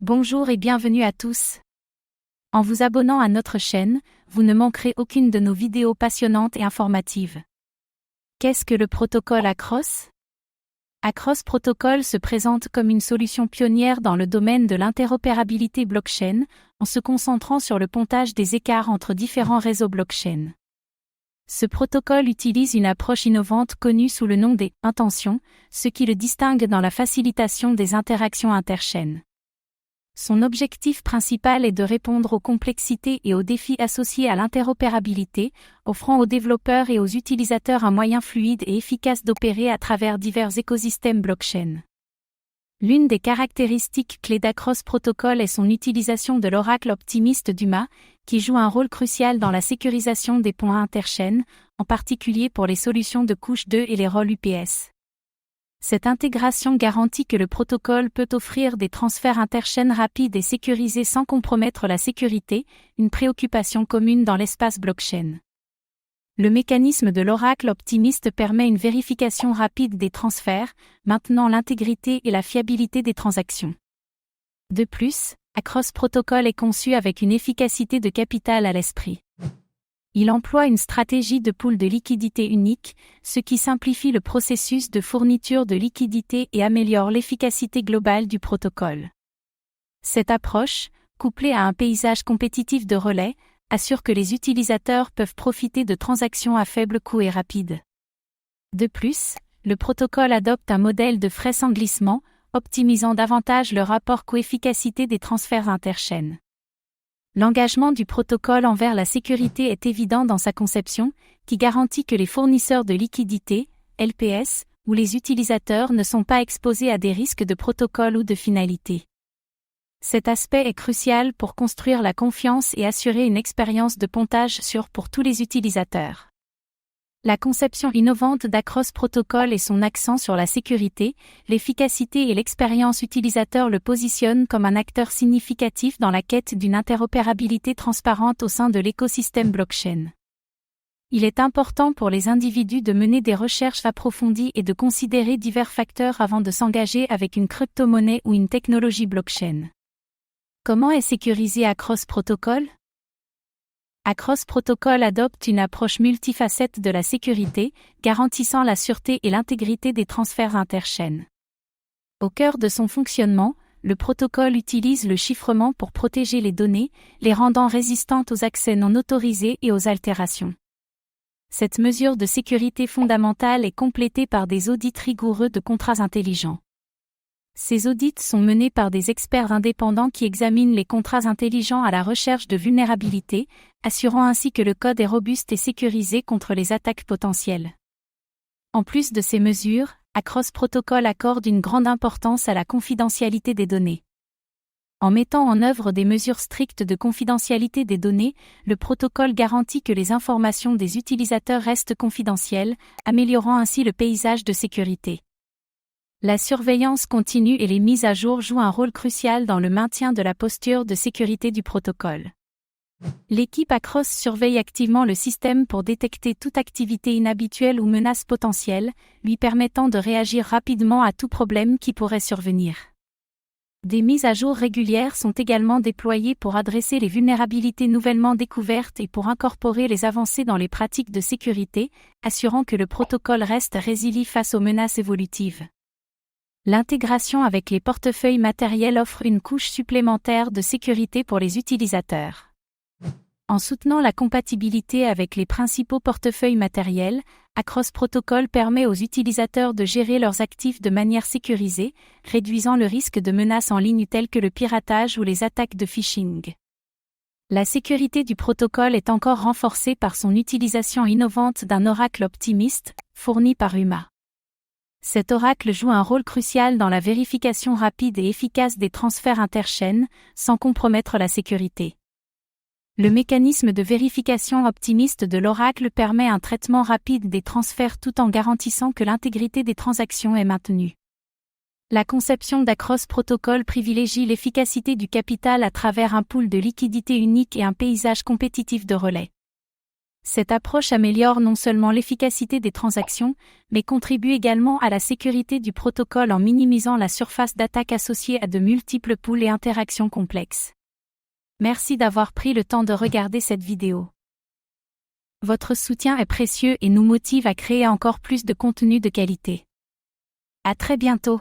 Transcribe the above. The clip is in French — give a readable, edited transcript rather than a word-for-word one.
Bonjour et bienvenue à tous. En vous abonnant à notre chaîne, vous ne manquerez aucune de nos vidéos passionnantes et informatives. Qu'est-ce que le protocole Acros ? Acros Protocol se présente comme une solution pionnière dans le domaine de l'interopérabilité blockchain, en se concentrant sur le pontage des écarts entre différents réseaux blockchain. Ce protocole utilise une approche innovante connue sous le nom des intentions, ce qui le distingue dans la facilitation des interactions interchaînes. Son objectif principal est de répondre aux complexités et aux défis associés à l'interopérabilité, offrant aux développeurs et aux utilisateurs un moyen fluide et efficace d'opérer à travers divers écosystèmes blockchain. L'une des caractéristiques clés d'Acros Protocol est son utilisation de l'oracle optimiste d'UMA, qui joue un rôle crucial dans la sécurisation des ponts interchaînes, en particulier pour les solutions de couche 2 et les rôles UPS. Cette intégration garantit que le protocole peut offrir des transferts interchaînes rapides et sécurisés sans compromettre la sécurité, une préoccupation commune dans l'espace blockchain. Le mécanisme de l'oracle optimiste permet une vérification rapide des transferts, maintenant l'intégrité et la fiabilité des transactions. De plus, Acros Protocol est conçu avec une efficacité de capital à l'esprit. Il emploie une stratégie de pool de liquidité unique, ce qui simplifie le processus de fourniture de liquidité et améliore l'efficacité globale du protocole. Cette approche, couplée à un paysage compétitif de relais, assure que les utilisateurs peuvent profiter de transactions à faible coût et rapides. De plus, le protocole adopte un modèle de frais sans glissement, optimisant davantage le rapport coût-efficacité des transferts interchaînes. L'engagement du protocole envers la sécurité est évident dans sa conception, qui garantit que les fournisseurs de liquidités, LPS, ou les utilisateurs ne sont pas exposés à des risques de protocole ou de finalité. Cet aspect est crucial pour construire la confiance et assurer une expérience de pontage sûre pour tous les utilisateurs. La conception innovante d'Acros Protocol et son accent sur la sécurité, l'efficacité et l'expérience utilisateur le positionnent comme un acteur significatif dans la quête d'une interopérabilité transparente au sein de l'écosystème blockchain. Il est important pour les individus de mener des recherches approfondies et de considérer divers facteurs avant de s'engager avec une crypto-monnaie ou une technologie blockchain. Comment est sécurisé Acros Protocol ? Acros Protocol adopte une approche multifacette de la sécurité, garantissant la sûreté et l'intégrité des transferts interchaînes. Au cœur de son fonctionnement, le protocole utilise le chiffrement pour protéger les données, les rendant résistantes aux accès non autorisés et aux altérations. Cette mesure de sécurité fondamentale est complétée par des audits rigoureux de contrats intelligents. Ces audits sont menés par des experts indépendants qui examinent les contrats intelligents à la recherche de vulnérabilités, assurant ainsi que le code est robuste et sécurisé contre les attaques potentielles. En plus de ces mesures, Acros Protocol accorde une grande importance à la confidentialité des données. En mettant en œuvre des mesures strictes de confidentialité des données, le protocole garantit que les informations des utilisateurs restent confidentielles, améliorant ainsi le paysage de sécurité. La surveillance continue et les mises à jour jouent un rôle crucial dans le maintien de la posture de sécurité du protocole. L'équipe Acros surveille activement le système pour détecter toute activité inhabituelle ou menace potentielle, lui permettant de réagir rapidement à tout problème qui pourrait survenir. Des mises à jour régulières sont également déployées pour adresser les vulnérabilités nouvellement découvertes et pour incorporer les avancées dans les pratiques de sécurité, assurant que le protocole reste résilient face aux menaces évolutives. L'intégration avec les portefeuilles matériels offre une couche supplémentaire de sécurité pour les utilisateurs. En soutenant la compatibilité avec les principaux portefeuilles matériels, Acros Protocol permet aux utilisateurs de gérer leurs actifs de manière sécurisée, réduisant le risque de menaces en ligne telles que le piratage ou les attaques de phishing. La sécurité du protocole est encore renforcée par son utilisation innovante d'un oracle optimiste, fourni par UMA. Cet oracle joue un rôle crucial dans la vérification rapide et efficace des transferts interchaînes, sans compromettre la sécurité. Le mécanisme de vérification optimiste de l'oracle permet un traitement rapide des transferts tout en garantissant que l'intégrité des transactions est maintenue. La conception d'Acros Protocol privilégie l'efficacité du capital à travers un pool de liquidités unique et un paysage compétitif de relais. Cette approche améliore non seulement l'efficacité des transactions, mais contribue également à la sécurité du protocole en minimisant la surface d'attaque associée à de multiples pools et interactions complexes. Merci d'avoir pris le temps de regarder cette vidéo. Votre soutien est précieux et nous motive à créer encore plus de contenu de qualité. À très bientôt.